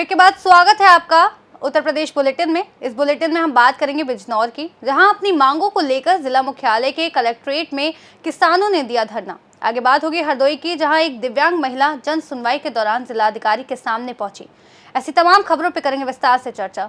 Break के बाद स्वागत है आपका उत्तर प्रदेश बुलेटिन में। इस बुलेटिन में हम बात करेंगे बिजनौर की, जहां अपनी मांगों को लेकर जिला मुख्यालय के कलेक्ट्रेट में किसानों ने दिया धरना। आगे बात होगी हरदोई की, जहां एक दिव्यांग महिला जन सुनवाई के दौरान जिलाधिकारी के सामने पहुंची। ऐसी तमाम खबरों पर करेंगे विस्तार से चर्चा।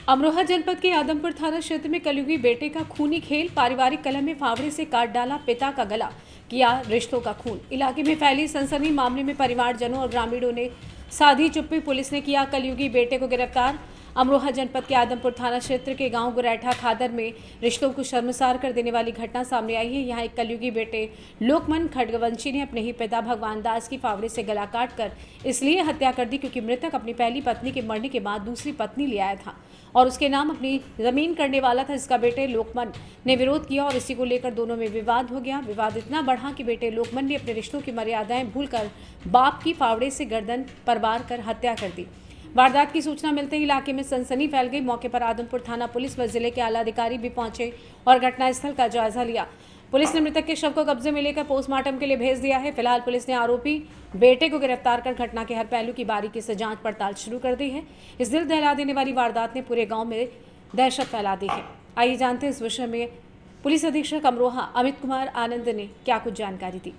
अमरोहा जनपद के आदमपुर थाना क्षेत्र में कलयुगी बेटे का खूनी खेल, पारिवारिक कलह में फावड़े से काट डाला पिता का गला, किया रिश्तों का खून। इलाके में फैली सनसनी, मामले में परिवारजनों और ग्रामीणों ने साधी चुप्पी। पुलिस ने किया कलयुगी बेटे को गिरफ्तार। अमरोहा जनपद के आदमपुर थाना क्षेत्र के गांव गुरैठा खादर में रिश्तों को शर्मसार कर देने वाली घटना सामने आई है। यहां एक कलयुगी बेटे लोकमन खडगवंशी ने अपने ही पिता भगवान दास की फावड़े से गला काटकर इसलिए हत्या कर दी क्योंकि मृतक अपनी पहली पत्नी के मरने के बाद दूसरी पत्नी ले आया था और उसके नाम अपनी जमीन करने वाला था। इसका बेटे लोकमन ने विरोध किया और इसी को लेकर दोनों में विवाद हो गया। विवाद इतना बढ़ा कि बेटे लोकमन ने अपने रिश्तों की मर्यादाएं भूलकर बाप की फावड़े से गर्दन पर वार कर हत्या कर दी। वारदात की सूचना मिलते ही इलाके में सनसनी फैल गई। मौके पर आदमपुर थाना पुलिस व जिले के आला अधिकारी भी पहुंचे और घटनास्थल का जायजा लिया। पुलिस ने मृतक के शव को कब्जे में लेकर पोस्टमार्टम के लिए भेज दिया है। फिलहाल पुलिस ने आरोपी बेटे को गिरफ्तार कर घटना के हर पहलू की बारीकी से जांच पड़ताल शुरू कर दी है। इस दिल दहला देने वाली वारदात ने पूरे गांव में दहशत फैला दी है। आइए जानते हैं इस विषय में पुलिस अधीक्षक अमरोहा अमित कुमार आनंद ने क्या कुछ जानकारी दी।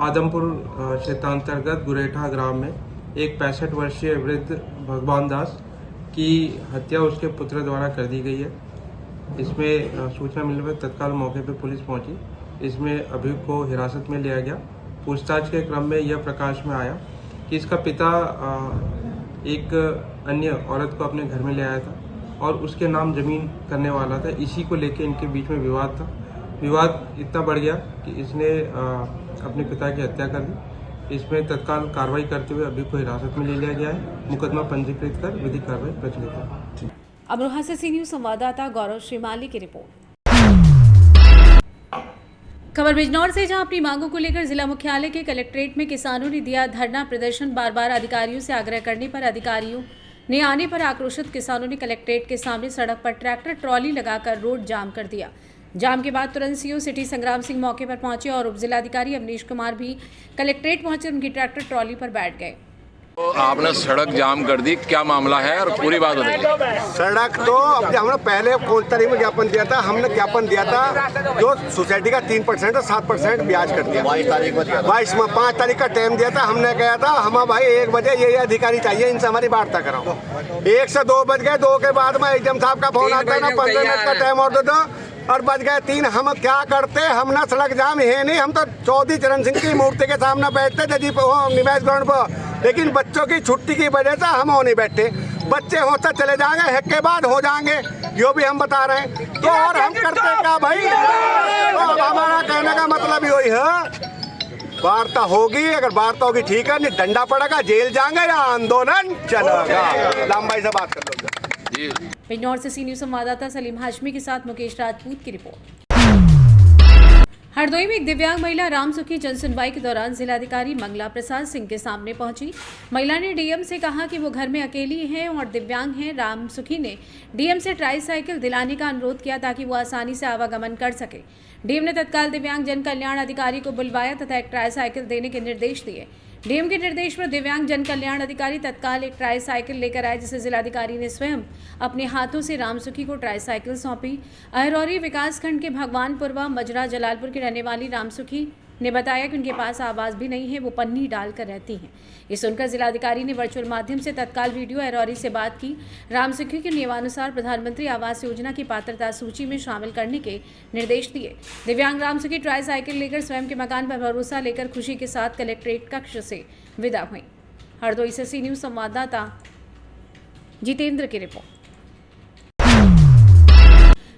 आदमपुर क्षेत्रांतर्गत गुरैठा ग्राम में एक 65 वर्षीय वृद्ध भगवान दास की हत्या उसके पुत्र द्वारा कर दी गई है। इसमें सूचना मिलने पर तत्काल मौके पर पुलिस पहुंची। इसमें अभियुक्त को हिरासत में लिया गया। पूछताछ के क्रम में यह प्रकाश में आया कि इसका पिता एक अन्य औरत को अपने घर में ले आया था और उसके नाम जमीन करने वाला था। इसी को लेकर इनके बीच में विवाद था। विवाद इतना बढ़ गया कि इसने अपने पिता की हत्या कर दी। इसमें तत्काल कार्रवाई करते हुए अभियुक्त को हिरासत में ले लिया गया है। मुकदमा पंजीकृत कर विधिक कार्रवाई प्रचलित है। अमरोहा से सी न्यूज संवाददाता गौरव श्रीमाली की रिपोर्ट। खबर बिजनौर से, जहां अपनी मांगों को लेकर जिला मुख्यालय के कलेक्ट्रेट में किसानों ने दिया धरना प्रदर्शन। बार बार अधिकारियों से आग्रह करने पर अधिकारियों ने आने पर आक्रोशित किसानों ने कलेक्ट्रेट के सामने सड़क पर ट्रैक्टर ट्रॉली लगाकर रोड जाम कर दिया। जाम के बाद तुरंत सीओ सिटी संग्राम सिंह मौके पर पहुंचे और उप जिलाधिकारी अवनीश कुमार भी कलेक्ट्रेट पहुंचे, उनकी ट्रैक्टर ट्रॉली पर बैठ गए। तो आपने सड़क जाम कर दी, क्या मामला है और पूरी बात बताइए। सड़क तो हमने पहले 5 तारीख में ज्ञापन दिया था। हमने ज्ञापन दिया था जो सोसाइटी का 3% और 7% ब्याज कर दिया। 22 तारीख में 5 तारीख का टाइम दिया था। हमने कहा था हम भाई 1 बजे ये अधिकारी चाहिए, इनसे हमारी वार्ता कराओ। 1 से 2 बज गए। 2 के बाद में एडीएम साहब का फोन आता है ना 15 मिनट का टाइम और दे दो, और बज गए 3। हम क्या करते, हम ना सड़क जाम है नहीं, हम तो चौधरी चरण सिंह की मूर्ति के सामने बैठते थे जी निवास ग्राउंड पर। लेकिन बच्चों की छुट्टी की वजह से हम हो नहीं बैठे। बच्चे हो तो चले जाएंगे, हेक के बाद हो जाएंगे, यो भी हम बता रहे हैं। तो और हम करते क्या भाई, तो हमारा कहने का मतलब यही है, वार्ता होगी। अगर वार्ता होगी ठीक है, नहीं डंडा पड़ेगा, जेल जाएंगे या आंदोलन चलेगा। लंबाई से बात कर लो। बिजनौर से सी न्यूज संवाददाता सलीम हाशमी के साथ मुकेश राजपूत की रिपोर्ट। हरदोई में एक दिव्यांग महिला रामसुखी जनसुनवाई के दौरान जिलाधिकारी मंगला प्रसाद सिंह के सामने पहुंची। महिला ने डीएम से कहा कि वो घर में अकेली हैं और दिव्यांग हैं। रामसुखी ने डीएम से ट्राईसाइकिल दिलाने का अनुरोध किया ताकि वो आसानी से आवागमन कर सके। डीएम ने तत्काल दिव्यांग जन कल्याण अधिकारी को बुलवाया तथा एक ट्राईसाइकिल देने के निर्देश दिए। डीएम के निर्देश पर दिव्यांग जन कल्याण अधिकारी तत्काल एक ट्राईसाइकिल लेकर आए, जिसे जिलाधिकारी ने स्वयं अपने हाथों से रामसुखी को ट्राईसाइकिल सौंपी। अहरौरी विकासखंड के भगवानपुर व मजरा जलालपुर की रहने वाली रामसुखी ने बताया कि उनके पास आवास भी नहीं है, वो पन्नी डालकर रहती हैं। ये सुनकर जिलाधिकारी ने वर्चुअल माध्यम से तत्काल वीडियो अहरौरी से बात की। रामसुखी के नियमानुसार प्रधानमंत्री आवास योजना की पात्रता सूची में शामिल करने के निर्देश दिए। दिव्यांग रामसुखी ट्राईसाइकिल लेकर स्वयं के मकान पर भरोसा लेकर खुशी के साथ कलेक्ट्रेट कक्ष से विदा हुई। हरदोई से सी न्यूज संवाददाता जितेंद्र की रिपोर्ट।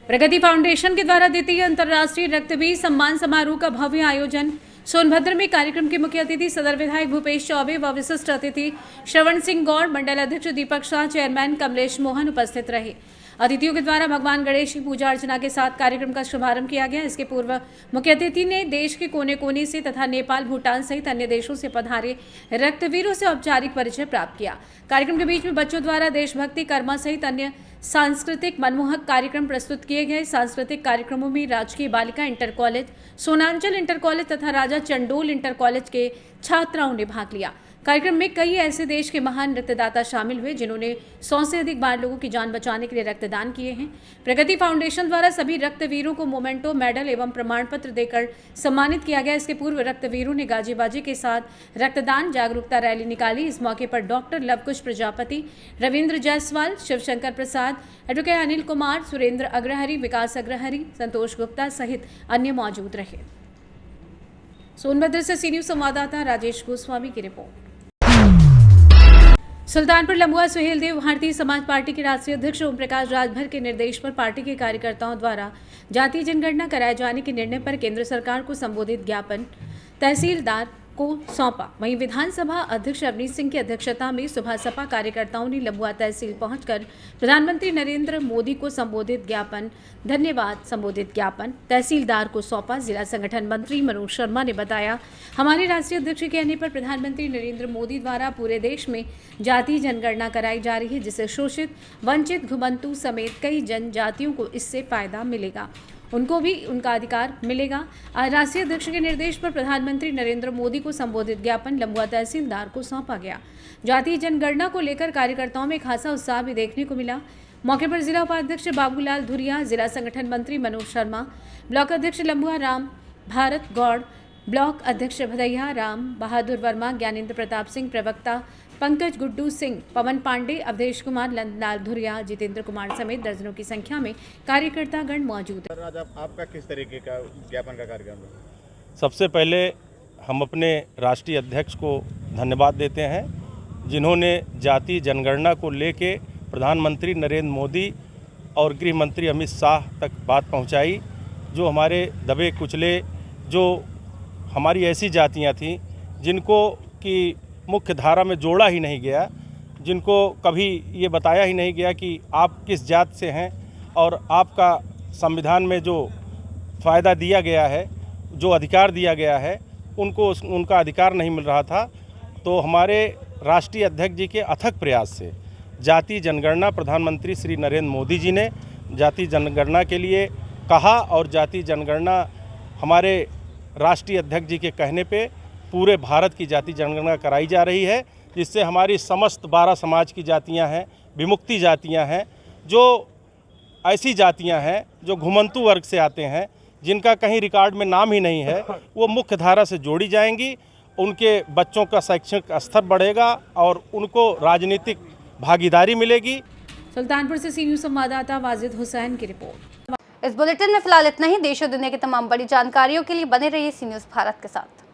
प्रगति फाउंडेशन के द्वारा द्वितीय अंतर्राष्ट्रीय रक्तबीज सम्मान समारोह का भव्य आयोजन। सोनभद्र में कार्यक्रम के मुख्य अतिथि सदर विधायक भूपेश चौबे व विशिष्ट अतिथि श्रवण सिंह गौड़, मंडल अध्यक्ष दीपक शाह, चेयरमैन कमलेश मोहन उपस्थित रहे। अतिथियों के द्वारा भगवान गणेश की पूजा अर्चना के साथ कार्यक्रम का शुभारंभ किया गया। इसके पूर्व मुख्य अतिथि ने देश के कोने कोने से तथा नेपाल, भूटान सहित अन्य देशों से पधारे रक्तवीरों से औपचारिक परिचय प्राप्त किया। कार्यक्रम के बीच में बच्चों द्वारा देशभक्ति, कर्मा सहित अन्य सांस्कृतिक मनमोहक कार्यक्रम प्रस्तुत किए गए। सांस्कृतिक कार्यक्रमों में राजकीय बालिका inter college, Sonanchal inter college तथा राजा चंडोल इंटर कॉलेज के छात्राओं ने भाग लिया। कार्यक्रम में कई ऐसे देश के महान रक्तदाता शामिल हुए जिन्होंने 100 से अधिक बार लोगों की जान बचाने के लिए रक्तदान किए हैं। प्रगति फाउंडेशन द्वारा सभी रक्तवीरों को मोमेंटो, मेडल एवं प्रमाण पत्र देकर सम्मानित किया गया। इसके पूर्व रक्तवीरों ने गाजे बाजे के साथ रक्तदान जागरूकता रैली निकाली। इस मौके पर डॉक्टर लवकुश प्रजापति, रविंद्र जायसवाल, शिवशंकर प्रसाद, एडवोकेट अनिल कुमार, सुरेंद्र अग्रहरि, विकास अग्रहरि, संतोष गुप्ता सहित अन्य मौजूद रहे। सोनभद्र से सी न्यूज संवाददाता राजेश गोस्वामी की रिपोर्ट। सुल्तानपुर लंबुआ सुहेलदेव भारतीय समाज पार्टी के राष्ट्रीय अध्यक्ष ओम प्रकाश राजभर के निर्देश पर पार्टी के कार्यकर्ताओं द्वारा जातीय जनगणना कराए जाने के निर्णय पर केंद्र सरकार को संबोधित ज्ञापन तहसीलदार को सौंपा। वहीं विधानसभा अध्यक्ष अवनीश सिंह की अध्यक्षता में सुबह सपा कार्यकर्ताओं ने लंबुआ तहसील पहुंचकर प्रधानमंत्री नरेंद्र मोदी को संबोधित ज्ञापन तहसीलदार को सौंपा। जिला संगठन मंत्री मनोज शर्मा ने बताया, हमारे राष्ट्रीय अध्यक्ष के कहने पर प्रधानमंत्री नरेंद्र मोदी द्वारा पूरे देश में जातीय जनगणना कराई जा रही है, जिससे शोषित, वंचित, घुमंतु समेत कई जनजातियों को इससे फायदा मिलेगा, उनको भी उनका अधिकार मिलेगा। राष्ट्रीय अध्यक्ष के निर्देश पर प्रधानमंत्री नरेंद्र मोदी को संबोधित ज्ञापन लंबुआ तहसीलदार को सौंपा गया। जातीय जनगणना को लेकर कार्यकर्ताओं में खासा उत्साह भी देखने को मिला। मौके पर जिला उपाध्यक्ष बाबूलाल धुरिया, जिला संगठन मंत्री मनोज शर्मा, ब्लॉक अध्यक्ष लंबुआ राम भारत गौड़, ब्लॉक अध्यक्ष भदैया राम बहादुर वर्मा, ज्ञानेंद्र प्रताप सिंह, प्रवक्ता पंकज गुड्डू सिंह, पवन पांडे, अवधेश कुमार, नंदलाल धुरिया, जितेंद्र कुमार समेत दर्जनों की संख्या में कार्यकर्तागण मौजूद हैं। आज आपका किस तरीके का ज्ञापन का कार्यक्रम है? सबसे पहले हम अपने राष्ट्रीय अध्यक्ष को धन्यवाद देते हैं, जिन्होंने जातीय जनगणना को लेके प्रधानमंत्री नरेंद्र मोदी और गृह मंत्री अमित शाह तक बात पहुंचाई। जो हमारे दबे कुचले, जो हमारी ऐसी जातियां थीं जिनको कि मुख्य धारा में जोड़ा ही नहीं गया, जिनको कभी ये बताया ही नहीं गया कि आप किस जात से हैं और आपका संविधान में जो फ़ायदा दिया गया है, जो अधिकार दिया गया है, उनको उनका अधिकार नहीं मिल रहा था। तो हमारे राष्ट्रीय अध्यक्ष जी के अथक प्रयास से जातीय जनगणना प्रधानमंत्री श्री नरेंद्र मोदी जी ने जातीय जनगणना के लिए कहा और जातीय जनगणना हमारे राष्ट्रीय अध्यक्ष जी के कहने पे पूरे भारत की जातीय जनगणना कराई जा रही है, जिससे हमारी समस्त 12 समाज की जातियां हैं, विमुक्ति जातियां हैं, जो ऐसी जातियां हैं जो घुमंतु वर्ग से आते हैं, जिनका कहीं रिकॉर्ड में नाम ही नहीं है, वो मुख्य धारा से जोड़ी जाएंगी। उनके बच्चों का शैक्षणिक स्तर बढ़ेगा और उनको राजनीतिक भागीदारी मिलेगी। सुल्तानपुर से सी न्यूज संवाददाता वाजिद हुसैन की रिपोर्ट। इस बुलेटिन में फिलहाल इतना ही। देश और दुनिया की तमाम बड़ी जानकारियों के लिए बने रहिए सी न्यूज भारत के साथ।